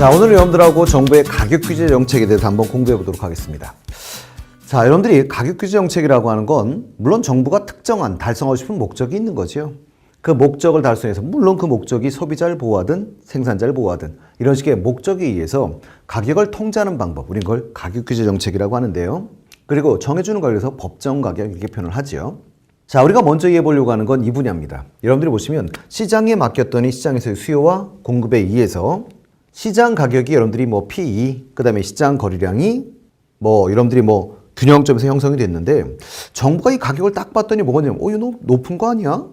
자, 오늘 여러분들하고 정부의 가격 규제 정책에 대해서 한번 공부해 보도록 하겠습니다. 자, 여러분들이 가격 규제 정책이라고 하는 건 물론 정부가 특정한 달성하고 싶은 목적이 있는 거죠. 그 목적을 달성해서 물론 그 목적이 소비자를 보호하든 생산자를 보호하든 이런 식의 목적에 의해서 가격을 통제하는 방법, 우린 그걸 가격 규제 정책이라고 하는데요. 그리고 정해주는 가격에서 법정 가격 이렇게 표현을 하죠. 자, 우리가 먼저 이해해 보려고 하는 건 이 분야입니다. 여러분들이 보시면 시장에 맡겼더니 시장에서의 수요와 공급에 의해서 시장 가격이 여러분들이 뭐 PE, 그 다음에 시장 거래량이 여러분들이 균형점에서 형성이 됐는데 정부가 이 가격을 딱 봤더니 뭐가 냐면 이거 너무 높은 거 아니야?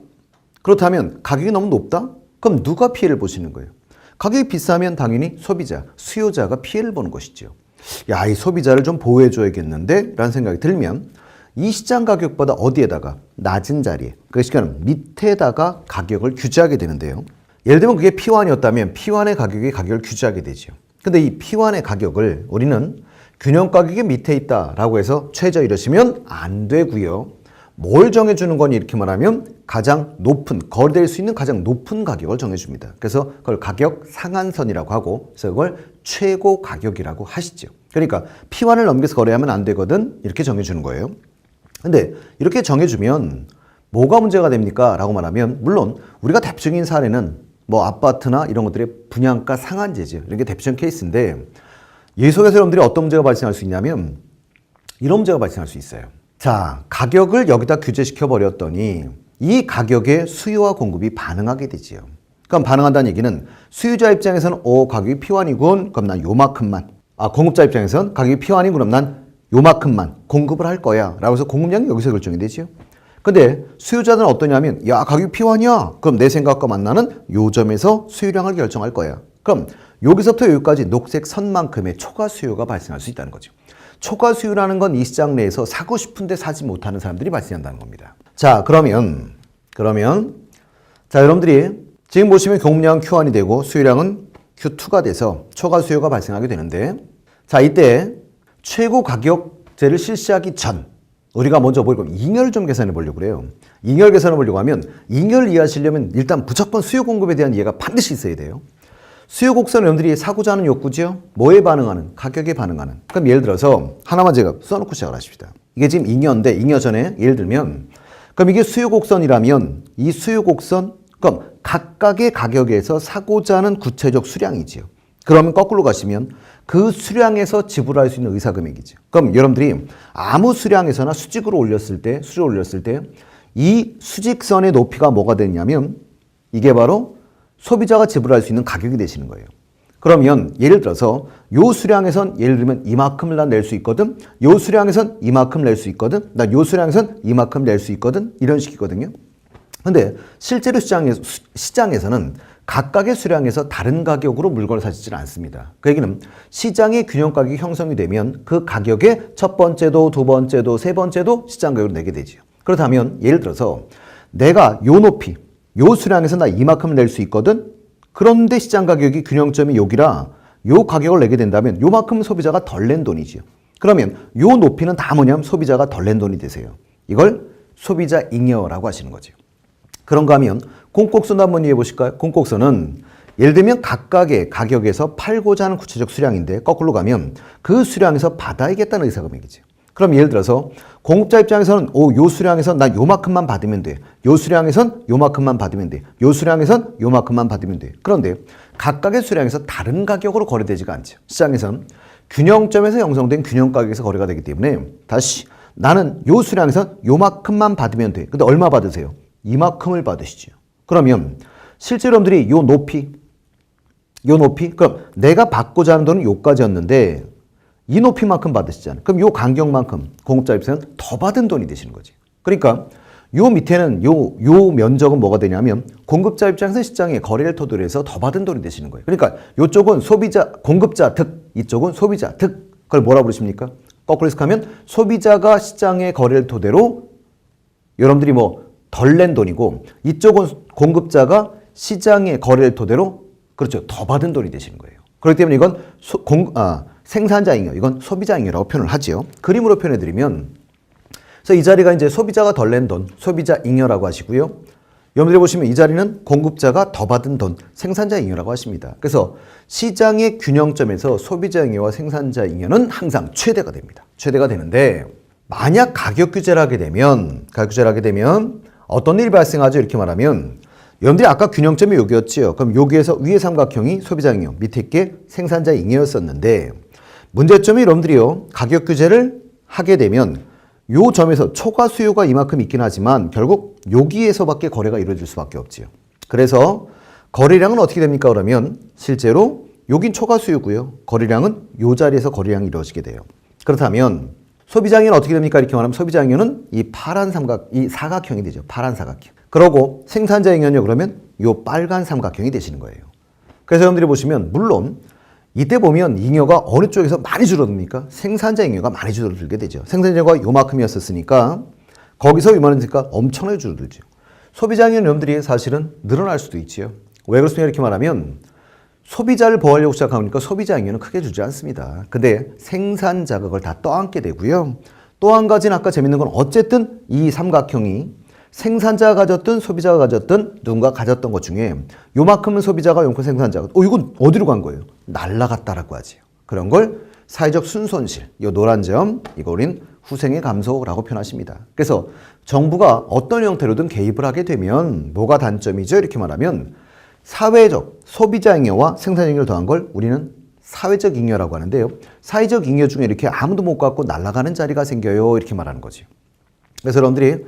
그렇다면 가격이 너무 높다? 그럼 누가 피해를 보시는 거예요? 가격이 비싸면 당연히 소비자, 수요자가 피해를 보는 것이죠. 야, 이 소비자를 좀 보호해줘야겠는데? 라는 생각이 들면 이 시장 가격보다 어디에다가? 낮은 자리에, 그 시간은 밑에다가 가격을 규제하게 되는데요. 예를 들면 그게 P1이었다면 P1의 가격을 규제하게 되죠. 근데 이 P1의 가격을 우리는 균형 가격이 밑에 있다라고 해서 최저 이러시면 안 되고요. 뭘 정해주는 거니 이렇게 말하면 가장 높은, 거래될 수 있는 가장 높은 가격을 정해줍니다. 그래서 그걸 가격 상한선이라고 하고 그래서 그걸 최고 가격이라고 하시죠. 그러니까 P1을 넘겨서 거래하면 안 되거든 이렇게 정해주는 거예요. 근데 이렇게 정해주면 뭐가 문제가 됩니까? 라고 말하면 물론 우리가 대표적인 사례는 아파트나 이런 것들의 분양가 상한제죠. 이런 게 대표적인 케이스인데 이 속에서 여러분들이 어떤 문제가 발생할 수 있냐면 이런 문제가 발생할 수 있어요. 자, 가격을 여기다 규제시켜 버렸더니 이 가격에 수요와 공급이 반응하게 되지요. 그럼 반응한다는 얘기는 수요자 입장에서는 가격이 P1이군. 그럼 난 요만큼만. 공급자 입장에서는 가격이 P1이군. 그럼 난 요만큼만 공급을 할 거야. 라고 해서 공급량이 여기서 결정이 되지요. 근데 수요자들은 어떠냐면 야, 가격이 P1이야. 그럼 내 생각과 맞나는 요 점에서 수요량을 결정할 거야. 그럼 여기서부터 여기까지 녹색 선만큼의 초과 수요가 발생할 수 있다는 거죠. 초과 수요라는 건 이 시장 내에서 사고 싶은데 사지 못하는 사람들이 발생한다는 겁니다. 자, 그러면 자, 여러분들이 지금 보시면 공급량은 Q1이 되고 수요량은 Q2가 돼서 초과 수요가 발생하게 되는데 자, 이때 최고 가격제를 실시하기 전 우리가 먼저 잉여를 좀 계산해 보려고 그래요. 잉여를 계산해 보려고 하면 잉여를 이해하시려면 일단 무조건 수요 공급에 대한 이해가 반드시 있어야 돼요. 수요 곡선 여러분들이 사고자 하는 욕구죠. 뭐에 반응하는? 가격에 반응하는. 그럼 예를 들어서 하나만 제가 써놓고 시작을 하십시다. 이게 지금 잉여인데 잉여 전에 예를 들면 그럼 이게 수요 곡선이라면 이 수요 곡선 그럼 각각의 가격에서 사고자 하는 구체적 수량이지요. 그러면 거꾸로 가시면 그 수량에서 지불할 수 있는 의사 금액이죠. 그럼 여러분들이 아무 수량에서나 수직으로 올렸을 때 이 수직선의 높이가 뭐가 되냐면 이게 바로 소비자가 지불할 수 있는 가격이 되시는 거예요. 그러면 예를 들어서 요 수량에선 예를 들면 이만큼을 난 낼 수 있거든. 요 수량에선 이만큼 낼 수 있거든. 나 요 수량에선 이만큼 낼 수 있거든. 이런 식이거든요. 근데 실제로 시장에서는 각각의 수량에서 다른 가격으로 물건을 사지는 않습니다. 그 얘기는 시장의 균형 가격이 형성이 되면 그 가격의 첫 번째도 두 번째도 세 번째도 시장 가격을 내게 되죠. 그렇다면 예를 들어서 내가 요 높이 요 수량에서 나 이만큼 낼 수 있거든. 그런데 시장 가격이 균형점이 여기라 요 가격을 내게 된다면 요만큼 소비자가 덜 낸 돈이지요. 그러면 요 높이는 다 뭐냐면 소비자가 덜 낸 돈이 되세요. 이걸 소비자 잉여라고 하시는 거죠. 그런가 하면 공곡선도 한번 이해해 보실까요? 공곡선은 예를 들면 각각의 가격에서 팔고자 하는 구체적 수량인데 거꾸로 가면 그 수량에서 받아야겠다는 의사 금액이죠. 그럼 예를 들어서 공급자 입장에서는 요 수량에선 나 요만큼만 받으면 돼. 요 수량에선 요만큼만 받으면 돼. 요 수량에선 요만큼만 받으면 돼. 그런데 각각의 수량에서 다른 가격으로 거래되지가 않죠. 시장에선 균형점에서 형성된 균형 가격에서 거래가 되기 때문에 다시 나는 요 수량에선 요만큼만 받으면 돼. 근데 얼마 받으세요? 이만큼을 받으시죠. 그러면 실제로 여러분들이 요 높이 그럼 내가 받고자 하는 돈은 요까지였는데 이 높이만큼 받으시잖아요. 그럼 요 간격만큼 공급자 입장에서는 더 받은 돈이 되시는 거지. 그러니까 요 밑에는 요 면적은 뭐가 되냐면 공급자 입장에서 시장에 거래를 토대로 해서 더 받은 돈이 되시는 거예요. 그러니까 요쪽은 공급자 득, 이쪽은 소비자 득. 그걸 뭐라 부르십니까? 거꾸로 해석하면 소비자가 시장의 거래를 토대로 여러분들이 덜 낸 돈이고 이쪽은 공급자가 시장의 거래를 토대로 그렇죠. 더 받은 돈이 되시는 거예요. 그렇기 때문에 이건 생산자 잉여, 이건 소비자 잉여라고 표현을 하지요. 그림으로 표현해드리면 그래서 이 자리가 이제 소비자가 덜 낸 돈, 소비자 잉여라고 하시고요. 여러분들이 보시면 이 자리는 공급자가 더 받은 돈, 생산자 잉여라고 하십니다. 그래서 시장의 균형점에서 소비자 잉여와 생산자 잉여는 항상 최대가 됩니다. 최대가 되는데 만약 가격 규제를 하게 되면 어떤 일이 발생하죠? 이렇게 말하면 여러분들이 아까 균형점이 여기였지요. 그럼 여기에서 위의 삼각형이 소비자 잉여, 밑에 게 생산자 잉여였었는데 문제점이 여러분들이요. 가격 규제를 하게 되면 요 점에서 초과 수요가 이만큼 있긴 하지만 결국 여기에서밖에 거래가 이루어질 수밖에 없지요. 그래서 거래량은 어떻게 됩니까? 그러면 실제로 여긴 초과 수요고요. 거래량은 요 자리에서 거래량이 이루어지게 돼요. 그렇다면 소비자잉여는 어떻게 됩니까? 이렇게 말하면 소비자잉여는 이 사각형이 되죠. 파란 사각형. 그러고 생산자잉여는요. 그러면 요 빨간 삼각형이 되시는 거예요. 그래서 여러분들이 보시면 물론 이때 보면 잉여가 어느 쪽에서 많이 줄어듭니까? 생산자 잉여가 많이 줄어들게 되죠. 생산자 잉여가 요만큼이었으니까 거기서 요만하니까 엄청나게 줄어들죠. 소비자 잉여는 여러분들이 사실은 늘어날 수도 있지요. 왜 그렇습니까? 이렇게 말하면 소비자를 보호하려고 시작하니까 소비자 잉여는 크게 줄지 않습니다. 근데 생산자가 그걸 다 떠안게 되고요. 또 한 가지는 아까 재밌는 건 어쨌든 이 삼각형이 생산자가 가졌든 소비자가 가졌든 누군가 가졌던 것 중에 요만큼은 소비자가 요만큼 생산자가 이건 어디로 간 거예요? 날라갔다라고 하지요. 그런 걸 사회적 순손실, 이 노란 점 이거 우린 후생의 감소라고 표현하십니다. 그래서 정부가 어떤 형태로든 개입을 하게 되면 뭐가 단점이죠? 이렇게 말하면 사회적 소비자 잉여와 생산 잉여를 더한 걸 우리는 사회적 잉여라고 하는데요. 사회적 잉여 중에 이렇게 아무도 못 갖고 날아가는 자리가 생겨요. 이렇게 말하는 거죠. 그래서 여러분들이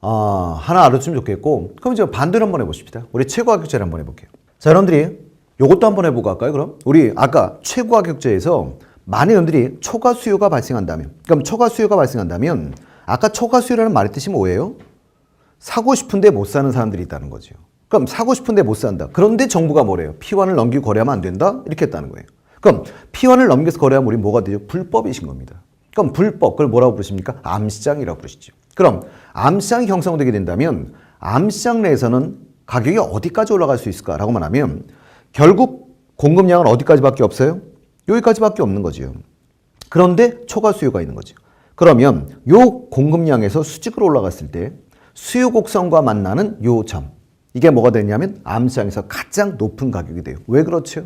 하나 알아두면 좋겠고 그럼 이제 반대로 한번 해보십시다. 우리 최고가격제를 한번 해볼게요. 자, 여러분들이 요것도 한번 해보고 할까요? 그럼 우리 아까 최고가격제에서 만약 여러분들이 초과 수요가 발생한다면 그럼 초과 수요가 발생한다면 아까 초과 수요라는 말의 뜻이 뭐예요? 사고 싶은데 못 사는 사람들이 있다는 거죠. 그럼 사고 싶은데 못 산다. 그런데 정부가 뭐래요? P1을 넘기고 거래하면 안 된다? 이렇게 했다는 거예요. 그럼 P1을 넘겨서 거래하면 우리 뭐가 되죠? 불법이신 겁니다. 그럼 불법, 그걸 뭐라고 부르십니까? 암시장이라고 부르시죠. 그럼 암시장이 형성되게 된다면 암시장 내에서는 가격이 어디까지 올라갈 수 있을까라고만 하면 결국 공급량은 어디까지밖에 없어요? 여기까지밖에 없는 거죠. 그런데 초과 수요가 있는 거죠. 그러면 요 공급량에서 수직으로 올라갔을 때 수요 곡선과 만나는 요 점 이게 뭐가 되냐면 암시장에서 가장 높은 가격이 돼요. 왜 그렇죠?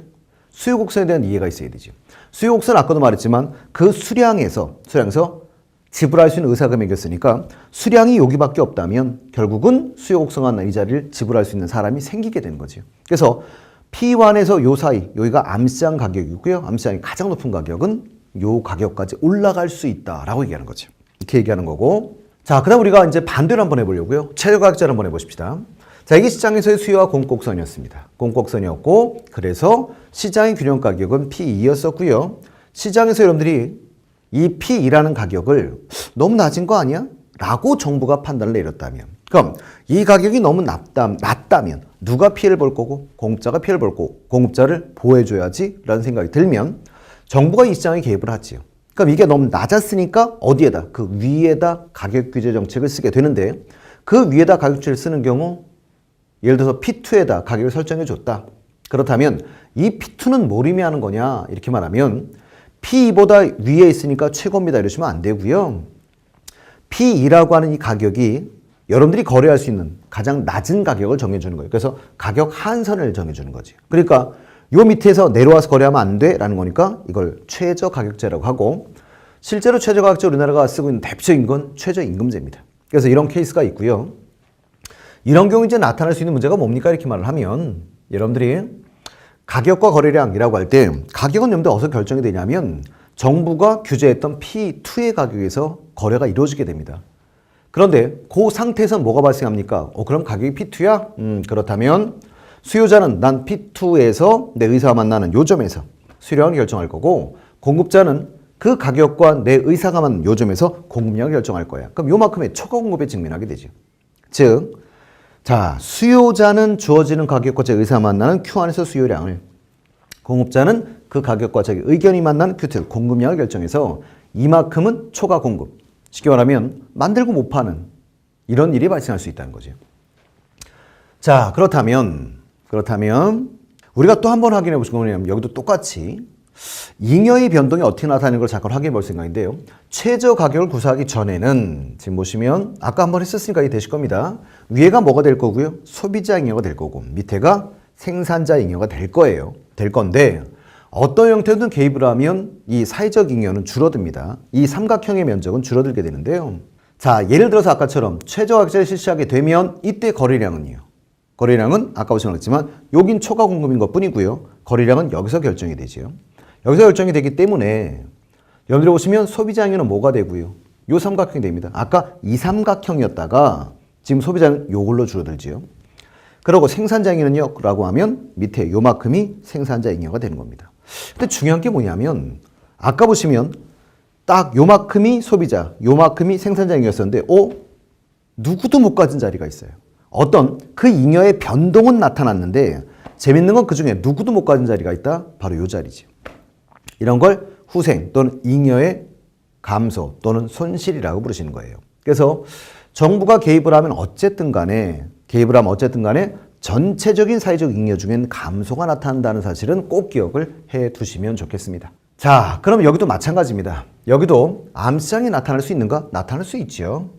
수요 곡선에 대한 이해가 있어야 되죠. 수요 곡선 아까도 말했지만 그 수량에서 지불할 수 있는 의사 금액이었으니까 수량이 여기밖에 없다면 결국은 수요 곡선과 이 자리를 지불할 수 있는 사람이 생기게 되는 거죠. 그래서 P1에서 요 사이 여기가 암시장 가격이고요. 암시장이 가장 높은 가격은 요 가격까지 올라갈 수 있다라고 얘기하는 거죠. 이렇게 얘기하는 거고. 자, 그다음 우리가 이제 반대로 한번 해보려고요. 최저가격제를 한번 해보십시다. 자, 이게 시장에서의 수요와 공곡선이었습니다. 공곡선이었고 그래서 시장의 균형 가격은 P2였었고요. 시장에서 여러분들이 이 P2라는 가격을 너무 낮은 거 아니야? 라고 정부가 판단을 내렸다면 그럼 이 가격이 너무 낮다면 누가 피해를 볼 거고 공급자가 피해를 볼 거고 공급자를 보호해줘야지 라는 생각이 들면 정부가 이 시장에 개입을 하지요. 그럼 이게 너무 낮았으니까 어디에다? 그 위에다 가격 규제 정책을 쓰게 되는데 그 위에다 가격 규제를 쓰는 경우 예를 들어서 P2에다 가격을 설정해 줬다. 그렇다면 이 P2는 뭘 의미하는 거냐? 이렇게 말하면 P2보다 위에 있으니까 최고입니다. 이러시면 안 되고요. P2라고 하는 이 가격이 여러분들이 거래할 수 있는 가장 낮은 가격을 정해주는 거예요. 그래서 가격 한선을 정해주는 거지. 그러니까 요 밑에서 내려와서 거래하면 안 돼라는 거니까 이걸 최저가격제라고 하고 실제로 최저가격제 우리나라가 쓰고 있는 대표적인 건 최저임금제입니다. 그래서 이런 케이스가 있고요. 이런 경우 이제 나타날 수 있는 문제가 뭡니까? 이렇게 말을 하면 여러분들이 가격과 거래량이라고 할 때 가격은 여러분들 어디서 결정이 되냐면 정부가 규제했던 P2의 가격에서 거래가 이루어지게 됩니다. 그런데 그 상태에서 뭐가 발생합니까? 그럼 가격이 P2야? 그렇다면 수요자는 난 P2에서 내 의사가 만나는 요점에서 수요량을 결정할 거고 공급자는 그 가격과 내 의사가 맞는 요점에서 공급량을 결정할 거야. 그럼 요만큼의 초과 공급에 직면하게 되죠. 즉, 자, 수요자는 주어지는 가격과 제 의사가 만나는 Q 안에서 수요량을 공급자는 그 가격과 자기 의견이 만나는 Q2 공급량을 결정해서 이만큼은 초과 공급. 쉽게 말하면 만들고 못 파는 이런 일이 발생할 수 있다는 거죠. 자, 그렇다면 우리가 또 한 번 확인해 보시면 여기도 똑같이 잉여의 변동이 어떻게 나타나는 걸 잠깐 확인해 볼 생각인데요. 최저 가격을 구사하기 전에는 지금 보시면 아까 한번 했었으니까 이게 되실 겁니다. 위에가 뭐가 될 거고요? 소비자 잉여가 될 거고 밑에가 생산자 잉여가 될 거예요. 될 건데 어떤 형태든 개입을 하면 이 사회적 잉여는 줄어듭니다. 이 삼각형의 면적은 줄어들게 되는데요. 자, 예를 들어서 아까처럼 최저 가격제를 실시하게 되면 이때 거래량은요. 거래량은 아까 보셨지만 여긴 초과 공급인 것 뿐이고요. 거래량은 여기서 결정이 되죠. 여기서 결정이 되기 때문에 여러분들 보시면 소비자 잉여는 뭐가 되고요. 요 삼각형이 됩니다. 아까 이 삼각형이었다가 지금 소비자는 요걸로 줄어들지요. 그리고 생산자 잉여는요 라고 하면 밑에 요만큼이 생산자 잉여가 되는 겁니다. 근데 중요한 게 뭐냐면 아까 보시면 딱 요만큼이 소비자, 요만큼이 생산자 잉여였었는데 누구도 못 가진 자리가 있어요. 어떤 그 잉여의 변동은 나타났는데 재밌는 건 그중에 누구도 못 가진 자리가 있다? 바로 요 자리죠. 이런 걸 후생 또는 잉여의 감소 또는 손실이라고 부르시는 거예요. 그래서 정부가 개입을 하면 어쨌든 간에 전체적인 사회적 잉여 중엔 감소가 나타난다는 사실은 꼭 기억을 해 두시면 좋겠습니다. 자, 그럼 여기도 마찬가지입니다. 여기도 암시장이 나타날 수 있는가? 나타날 수 있죠.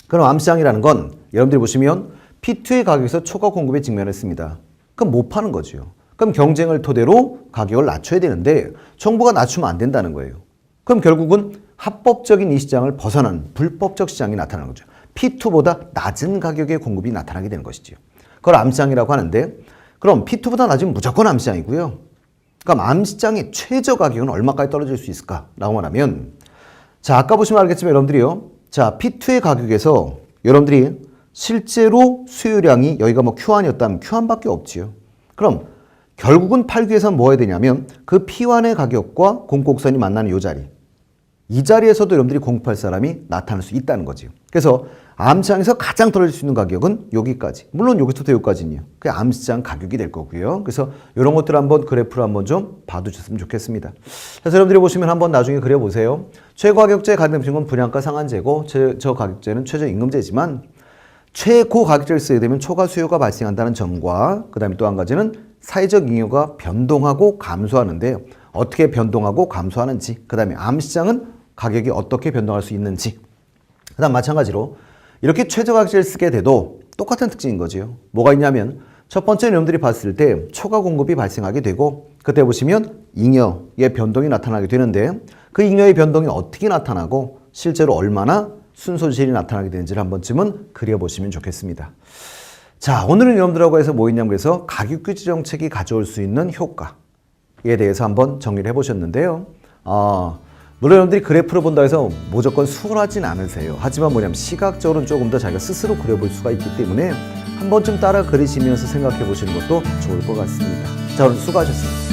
그럼 암시장이라는 건 여러분들이 보시면 P2의 가격에서 초과 공급에 직면했습니다. 그럼 못 파는 거죠. 그럼 경쟁을 토대로 가격을 낮춰야 되는데 정부가 낮추면 안 된다는 거예요. 그럼 결국은 합법적인 이 시장을 벗어난 불법적 시장이 나타나는 거죠. P2보다 낮은 가격의 공급이 나타나게 되는 것이죠. 그걸 암시장이라고 하는데 그럼 P2보다 낮으면 무조건 암시장이고요. 그럼 암시장의 최저 가격은 얼마까지 떨어질 수 있을까라고 말하면 자, 아까 보시면 알겠지만 여러분들이요. 자, P2의 가격에서 여러분들이 실제로 수요량이 여기가 뭐 Q1이었다면 Q1밖에 없지요. 그럼 결국은 팔기 위해서는 뭐 해야 되냐면 그 P1의 가격과 공곡선이 만나는 이 자리. 이 자리에서도 여러분들이 공급할 사람이 나타날 수 있다는 거죠. 그래서 암시장에서 가장 떨어질 수 있는 가격은 여기까지. 물론 여기서부터 여기까지는요. 그게 암시장 가격이 될 거고요. 그래서 이런 것들 한번 그래프로 한번 좀 봐두셨으면 좋겠습니다. 그래서 여러분들이 보시면 한번 나중에 그려보세요. 최고가격제 가능성 건 분양가 상한제고 저가격제는 최저임금제지만 최고가격제를 쓰게 되면 초과 수요가 발생한다는 점과 그 다음에 또 한 가지는 사회적 잉여가 변동하고 감소하는데 어떻게 변동하고 감소하는지 그 다음에 암시장은 가격이 어떻게 변동할 수 있는지 그 다음 마찬가지로 이렇게 최저가격제를 쓰게 돼도 똑같은 특징인 거죠. 뭐가 있냐면 첫 번째 여러분들이 봤을 때 초과 공급이 발생하게 되고 그때 보시면 잉여의 변동이 나타나게 되는데 그 잉여의 변동이 어떻게 나타나고 실제로 얼마나 순손실이 나타나게 되는지를 한 번쯤은 그려보시면 좋겠습니다. 자, 오늘은 여러분들하고 해서 뭐 있냐면 그래서 가격규제 정책이 가져올 수 있는 효과에 대해서 한번 정리를 해보셨는데요. 물론 여러분들이 그래프를 본다 해서 무조건 수월하진 않으세요. 하지만 뭐냐면 시각적으로는 조금 더 자기가 스스로 그려볼 수가 있기 때문에 한 번쯤 따라 그리시면서 생각해 보시는 것도 좋을 것 같습니다. 자, 오늘 수고하셨습니다.